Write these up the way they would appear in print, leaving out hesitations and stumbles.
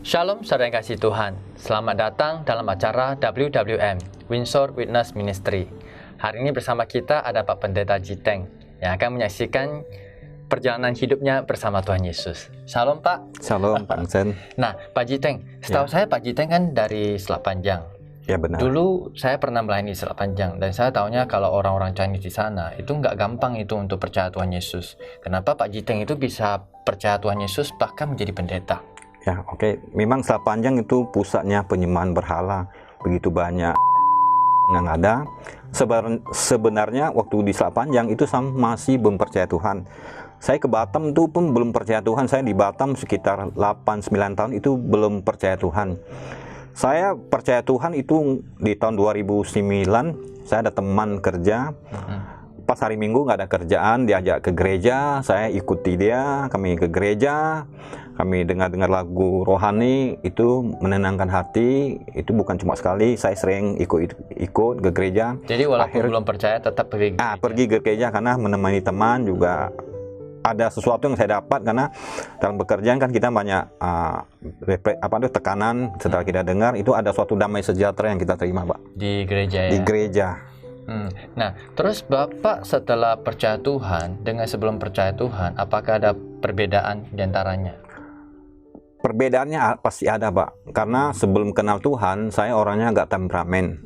Shalom saudara yang kasih Tuhan, selamat datang dalam acara WWM, Windsor Witness Ministry. Hari ini bersama kita ada Pak Pendeta Jiteng yang akan menyaksikan perjalanan hidupnya bersama Tuhan Yesus. Shalom Pak. Shalom Pak Sen. Nah Pak Jiteng, setahu saya Pak Jiteng kan dari Selat Panjang. Ya benar. Dulu saya pernah melayani Selat Panjang dan saya tahunya kalau orang-orang Chinese di sana itu nggak gampang itu untuk percaya Tuhan Yesus. Kenapa Pak Jiteng itu bisa percaya Tuhan Yesus bahkan menjadi pendeta? Ya oke. Memang Selat Panjang itu pusatnya penyembahan berhala. Begitu banyak yang ada. Sebenarnya waktu di Selat Panjang itu saya masih belum percaya Tuhan. Saya ke Batam itu pun belum percaya Tuhan. Saya di Batam sekitar 8-9 tahun itu belum percaya Tuhan. Saya percaya Tuhan itu di tahun 2009. Saya ada teman kerja. Pas hari Minggu nggak ada kerjaan, diajak ke gereja. Saya ikuti dia. Kami ke gereja. Kami dengar-dengar lagu rohani, itu menenangkan hati. Itu bukan cuma sekali, saya sering ikut ke gereja. Jadi walaupun belum percaya tetap pergi ke gereja? Pergi ke gereja karena menemani teman juga ada sesuatu yang saya dapat. Karena dalam pekerjaan kan kita banyak tekanan. Setelah kita dengar, itu ada suatu damai sejahtera yang kita terima, Pak. Di gereja ya? Di gereja. Nah, terus Bapak setelah percaya Tuhan dengan sebelum percaya Tuhan, apakah ada perbedaan diantaranya? Perbedaannya pasti ada, Pak. Karena sebelum kenal Tuhan, saya orangnya agak temperamen.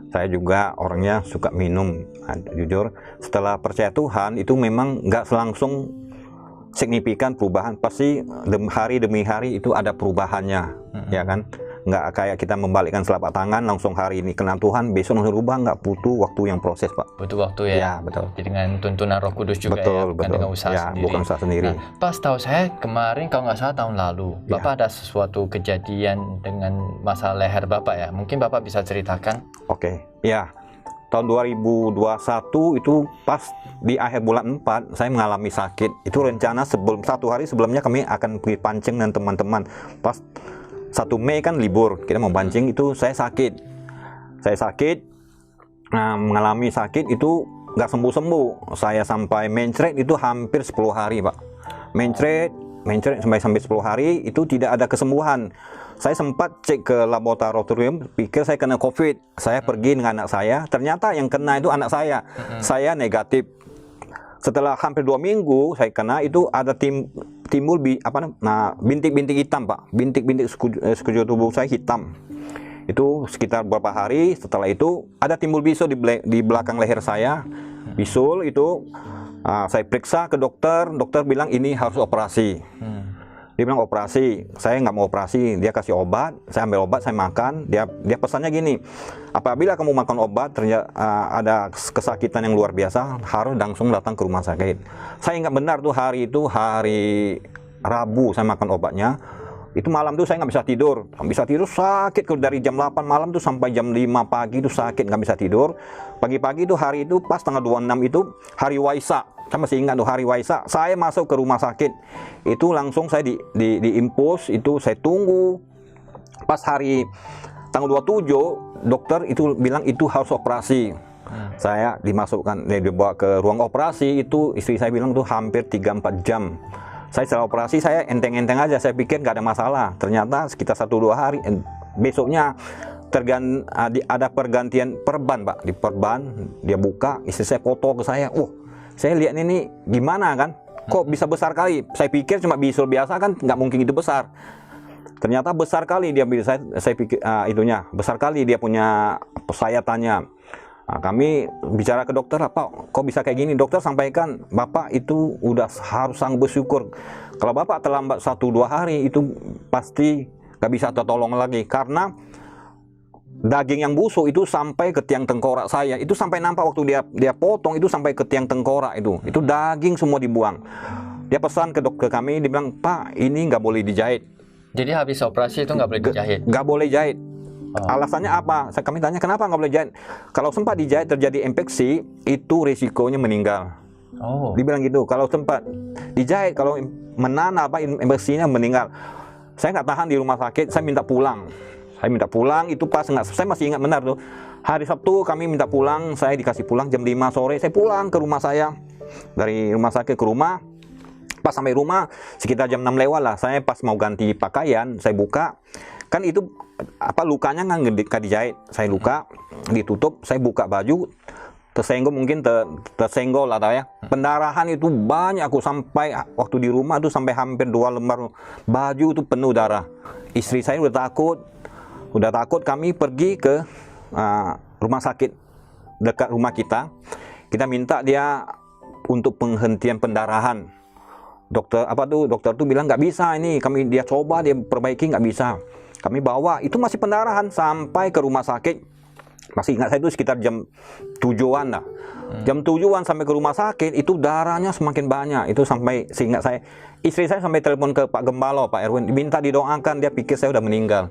Saya juga orangnya suka minum. Jujur, setelah percaya Tuhan, itu memang nggak langsung signifikan perubahan. Pasti hari demi hari itu ada perubahannya, ya kan? Nggak kayak kita membalikkan telapak tangan langsung hari ini kenal Tuhan, besok langsung rubah. Nggak butuh waktu yang proses, Pak. Butuh waktu ya? Ya, betul. Jadi dengan tuntunan Roh Kudus juga betul, ya, bukan dengan usaha ya, sendiri. Bukan usaha sendiri. Nah, pas tahu saya kemarin kalau nggak salah tahun lalu, Bapak ada sesuatu kejadian dengan masalah leher Bapak ya? Mungkin Bapak bisa ceritakan? Oke, ya. Tahun 2021 itu pas di akhir bulan 4 saya mengalami sakit. Itu rencana satu hari sebelumnya kami akan pergi pancing dengan teman-teman. Pas 1 Mei kan libur, kita mau pancing, itu saya sakit. Mengalami sakit itu nggak sembuh-sembuh. Saya sampai mencret itu hampir 10 hari, Pak. Mencret sampai 10 hari itu tidak ada kesembuhan. Saya sempat cek ke laboratorium, pikir saya kena COVID. Saya pergi dengan anak saya, ternyata yang kena itu anak saya. Saya negatif. Setelah hampir 2 minggu saya kena, itu ada timbul bintik-bintik hitam, Pak. Bintik-bintik sekujur tubuh saya hitam. Itu sekitar beberapa hari setelah itu ada timbul bisul di belakang leher saya. Bisul itu saya periksa ke dokter bilang ini harus operasi. Dia bilang operasi, saya nggak mau operasi. Dia kasih obat, saya ambil obat, saya makan. Dia pesannya gini, apabila kamu makan obat ternyata ada kesakitan yang luar biasa, harus langsung datang ke rumah sakit. Saya ingat benar tuh hari Rabu saya makan obatnya. Itu malam tuh saya nggak bisa tidur. Sakit dari jam 8 malam tuh sampai jam 5 pagi itu sakit, nggak bisa tidur. Pagi-pagi itu hari itu pas tanggal 26 itu hari Waisak. Saya masih ingat tuh hari Waisak. Saya masuk ke rumah sakit. Itu langsung saya diimpus, itu saya tunggu. Pas hari tanggal 27 dokter itu bilang itu harus operasi. Saya dibawa ke ruang operasi, itu istri saya bilang tuh hampir 3-4 jam. Saya setelah operasi saya enteng-enteng aja, saya pikir nggak ada masalah. Ternyata sekitar 1-2 hari besoknya ada pergantian perban, Pak. Di perban dia buka, istri saya foto ke saya. Saya lihat ini gimana kan? Kok bisa besar kali? Saya pikir cuma bisul biasa kan, nggak mungkin itu besar. Ternyata besar kali dia, saya pikir besar kali dia punya. Saya tanya, kami bicara ke dokter, apa kok bisa kayak gini? Dokter sampaikan, Bapak itu udah harus sanggup bersyukur. Kalau Bapak terlambat 1-2 hari itu pasti nggak bisa tertolong lagi, karena daging yang busuk itu sampai ke tiang tengkorak saya. Itu sampai nampak waktu dia potong, itu sampai ke tiang tengkorak itu daging semua dibuang. Dia pesan ke dokter kami, dia bilang, Pak ini nggak boleh dijahit. Jadi habis operasi itu nggak boleh dijahit? Nggak boleh jahit. Alasannya apa? Kami tanya kenapa nggak boleh jahit. Kalau sempat dijahit terjadi infeksi, itu risikonya meninggal. Dibilang gitu. Kalau sempat dijahit, kalau menanah infeksinya meninggal. Saya nggak tahan di rumah sakit, saya minta pulang. Itu pas saya masih ingat benar tuh. Hari Sabtu kami minta pulang, saya dikasih pulang jam 5 sore. Saya pulang ke rumah saya. Dari rumah sakit ke rumah. Pas sampai rumah sekitar jam 6 lewat lah, saya pas mau ganti pakaian, saya buka, kan itu lukanya nggak dijahit, saya luka, ditutup, saya buka baju, tersenggol mungkin tersenggol lah ya. Pendarahan itu banyak, aku sampai waktu di rumah tuh sampai hampir 2 lembar baju itu penuh darah. Istri saya udah takut, kami pergi ke rumah sakit dekat rumah kita minta dia untuk penghentian pendarahan. Dokter tuh bilang nggak bisa, ini dia coba dia perbaiki, nggak bisa. Kami bawa, itu masih pendarahan sampai ke rumah sakit. Masih ingat saya itu sekitar jam 7-an lah. Jam 7-an sampai ke rumah sakit, itu darahnya semakin banyak. Itu sampai, seingat saya, istri saya sampai telepon ke Pak Gembala, Pak Erwin, minta didoakan, dia pikir saya udah meninggal.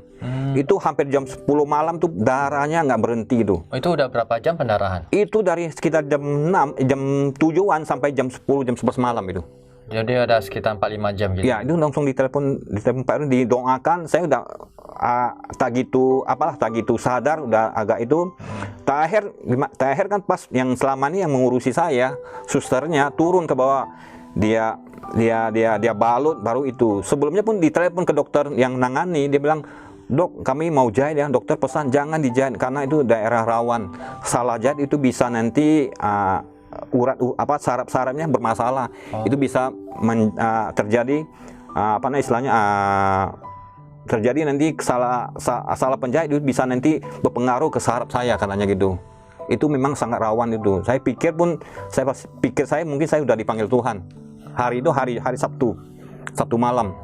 Itu hampir jam 10 malam tuh darahnya nggak berhenti itu. Oh, itu udah berapa jam pendarahan? Itu dari sekitar jam 7-an sampai jam 10, jam 11 malam itu. Jadi ada sekitar 4-5 jam gitu? Ya, itu langsung ditelepon Pak Erwin, didoakan. Saya udah tak gitu sadar, udah agak itu. Terakhir kan pas yang selama ini yang mengurusi saya, susternya turun ke bawah, dia balut baru itu. Sebelumnya pun ditelepon ke dokter yang nangani, dia bilang, "Dok, kami mau jahit ya." Dokter pesan jangan dijahit karena itu daerah rawan. Salah jahit itu bisa nanti saraf-sarafnya bermasalah. Itu bisa terjadi terjadi nanti salah penjahit, itu bisa nanti berpengaruh ke saraf saya, katanya gitu. Itu memang sangat rawan itu. Saya pikir mungkin saya udah dipanggil Tuhan. Hari itu hari Sabtu malam.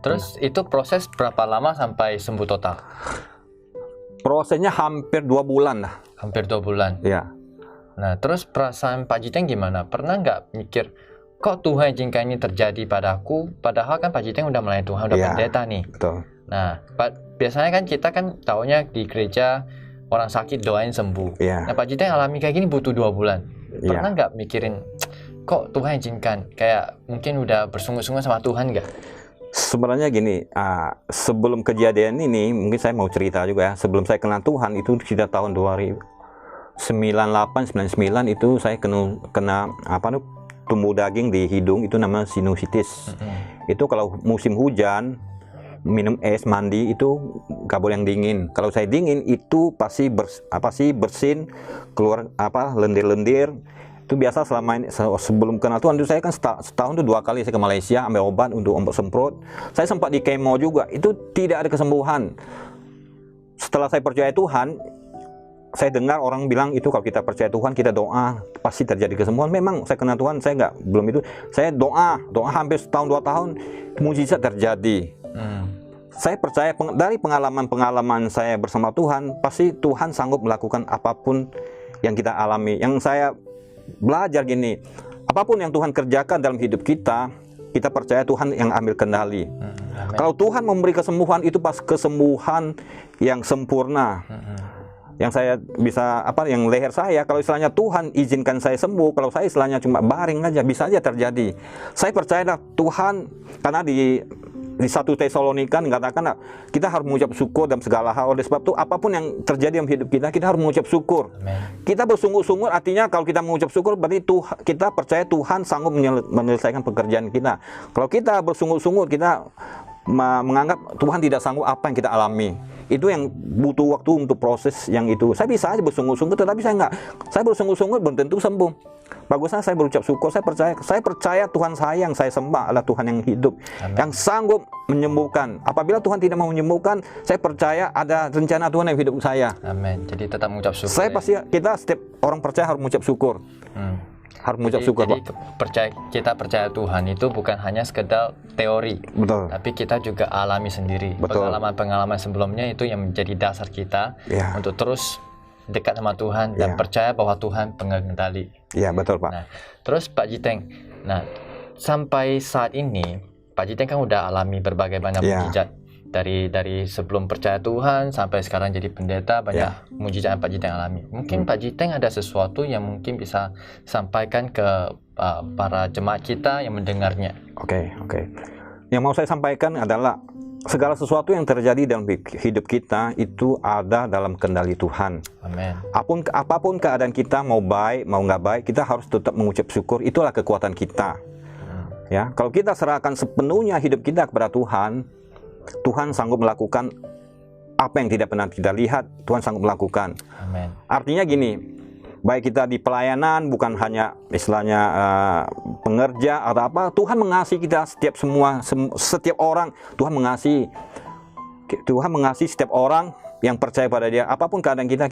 Terus itu proses berapa lama sampai sembuh total? Prosesnya hampir 2 bulan lah. Hampir 2 bulan? Iya. Nah, terus perasaan Pak Jiteng gimana? Pernah nggak mikir, kok Tuhan izinkan ini terjadi padaku? Padahal kan Pak Jiteng udah melayani Tuhan, udah pendeta nih. Betul. Nah, biasanya kan kita kan taunya di gereja orang sakit doain sembuh. Iya. Nah, Pak Jiteng alami kayak gini butuh 2 bulan. Pernah nggak mikirin, kok Tuhan izinkan? Kayak mungkin udah bersungguh-sungguh sama Tuhan nggak? Sebenarnya gini, sebelum kejadian ini, mungkin saya mau cerita juga ya. Sebelum saya kenal Tuhan, itu sekitar tahun 98-99 itu saya kena tumbuh daging di hidung, itu namanya sinusitis. Itu kalau musim hujan, minum es, mandi itu nggak boleh yang dingin. Kalau saya dingin itu pasti bersin, keluar lendir-lendir. Itu biasa selama ini, sebelum kenal Tuhan itu saya kan setahun itu 2 kali saya ke Malaysia ambil obat untuk obat semprot. Saya sempat di kemo juga, itu tidak ada kesembuhan. Setelah saya percaya Tuhan, saya dengar orang bilang itu kalau kita percaya Tuhan, kita doa pasti terjadi kesembuhan. Memang saya kenal Tuhan, saya belum itu. Saya doa hampir setahun 2 tahun, mujizat terjadi. Saya percaya dari pengalaman saya bersama Tuhan, pasti Tuhan sanggup melakukan apapun yang kita alami. Yang saya belajar gini, apapun yang Tuhan kerjakan dalam hidup kita percaya Tuhan yang ambil kendali. Kalau Tuhan memberi kesembuhan, itu pas kesembuhan yang sempurna. Yang saya bisa yang leher saya, kalau istilahnya Tuhan izinkan saya sembuh, kalau saya istilahnya cuma baring aja, bisa aja terjadi. Saya percaya Tuhan, karena di 1 Tesalonika dikatakan kita harus mengucap syukur dalam segala hal. Oleh sebab itu apapun yang terjadi dalam hidup kita harus mengucap syukur. Amen. Kita bersungguh-sungguh, artinya kalau kita mengucap syukur berarti kita percaya Tuhan sanggup menyelesaikan pekerjaan kita. Kalau kita bersungguh-sungguh, kita menganggap Tuhan tidak sanggup apa yang kita alami, itu yang butuh waktu untuk proses yang itu. Saya bisa aja bersungguh-sungguh, tetapi saya enggak. Saya bersungguh-sungguh belum tentu sembuh. Bagusnya saya berucap syukur, saya percaya Tuhan saya yang saya sembah adalah Tuhan yang hidup. Amen. Yang sanggup menyembuhkan. Apabila Tuhan tidak mau menyembuhkan, saya percaya ada rencana Tuhan yang hidup saya. Amin. Jadi tetap mengucap syukur. Kita setiap orang percaya harus mengucap syukur. Harus mengucap syukur. Jadi kita percaya Tuhan itu bukan hanya sekedar teori. Betul. Tapi kita juga alami sendiri. Pengalaman-pengalaman sebelumnya itu yang menjadi dasar kita untuk terus dekat sama Tuhan dan percaya bahwa Tuhan pengendali. Iya, betul, Pak. Nah, terus Pak Jiteng, sampai saat ini Pak Jiteng kan udah alami berbagai banyak mujizat dari sebelum percaya Tuhan sampai sekarang jadi pendeta, banyak mujizat yang Pak Jiteng alami. Mungkin Pak Jiteng ada sesuatu yang mungkin bisa sampaikan ke para jemaat kita yang mendengarnya. Oke. Yang mau saya sampaikan adalah segala sesuatu yang terjadi dalam hidup kita itu ada dalam kendali Tuhan. Amin. Apapun keadaan kita, mau baik mau nggak baik, kita harus tetap mengucap syukur. Itulah kekuatan kita. Ya, kalau kita serahkan sepenuhnya hidup kita kepada Tuhan, Tuhan sanggup melakukan apa yang tidak pernah kita lihat. Tuhan sanggup melakukan. Amin. Artinya gini, baik kita di pelayanan, bukan hanya istilahnya pengerja atau apa, Tuhan mengasihi kita setiap orang. Tuhan mengasihi setiap orang yang percaya pada Dia. Apapun keadaan kita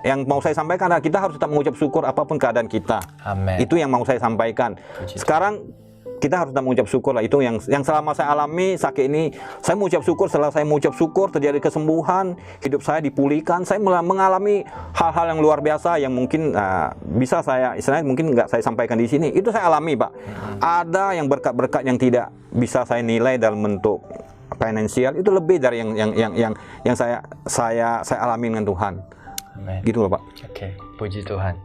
yang mau saya sampaikan adalah kita harus tetap mengucap syukur apapun keadaan kita. Amin. Itu yang mau saya sampaikan. Sekarang kita harus tetap mengucap syukur lah. Itu yang selama saya alami sakit ini, saya mengucap syukur. Setelah saya mengucap syukur, terjadi kesembuhan, hidup saya dipulihkan. Saya mengalami hal-hal yang luar biasa yang mungkin bisa saya istilahnya mungkin nggak saya sampaikan di sini. Itu saya alami, Pak. Ada yang berkat-berkat yang tidak bisa saya nilai dalam bentuk finansial, itu lebih dari yang saya alami dengan Tuhan. Amen. Gitu loh, Pak. Oke, puji Tuhan.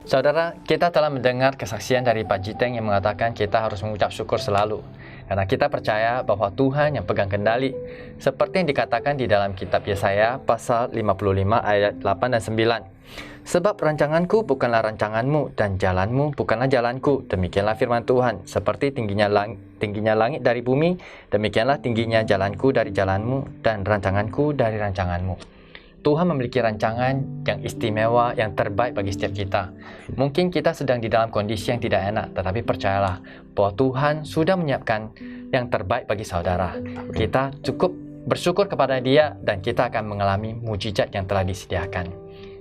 Saudara, kita telah mendengar kesaksian dari Pak Jiteng yang mengatakan kita harus mengucap syukur selalu. Karena kita percaya bahwa Tuhan yang pegang kendali. Seperti yang dikatakan di dalam kitab Yesaya pasal 55 ayat 8 dan 9. Sebab rancanganku bukanlah rancanganmu dan jalanmu bukanlah jalanku. Demikianlah firman Tuhan. Seperti tingginya langit dari bumi, demikianlah tingginya jalanku dari jalanmu dan rancanganku dari rancanganmu. Tuhan memiliki rancangan yang istimewa, yang terbaik bagi setiap kita. Mungkin kita sedang di dalam kondisi yang tidak enak, tetapi percayalah bahwa Tuhan sudah menyiapkan yang terbaik bagi saudara. Kita cukup bersyukur kepada Dia dan kita akan mengalami mujizat yang telah disediakan.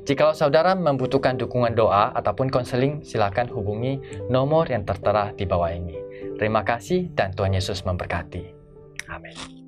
Jikalau saudara membutuhkan dukungan doa ataupun konseling, silakan hubungi nomor yang tertera di bawah ini. Terima kasih dan Tuhan Yesus memberkati. Amin.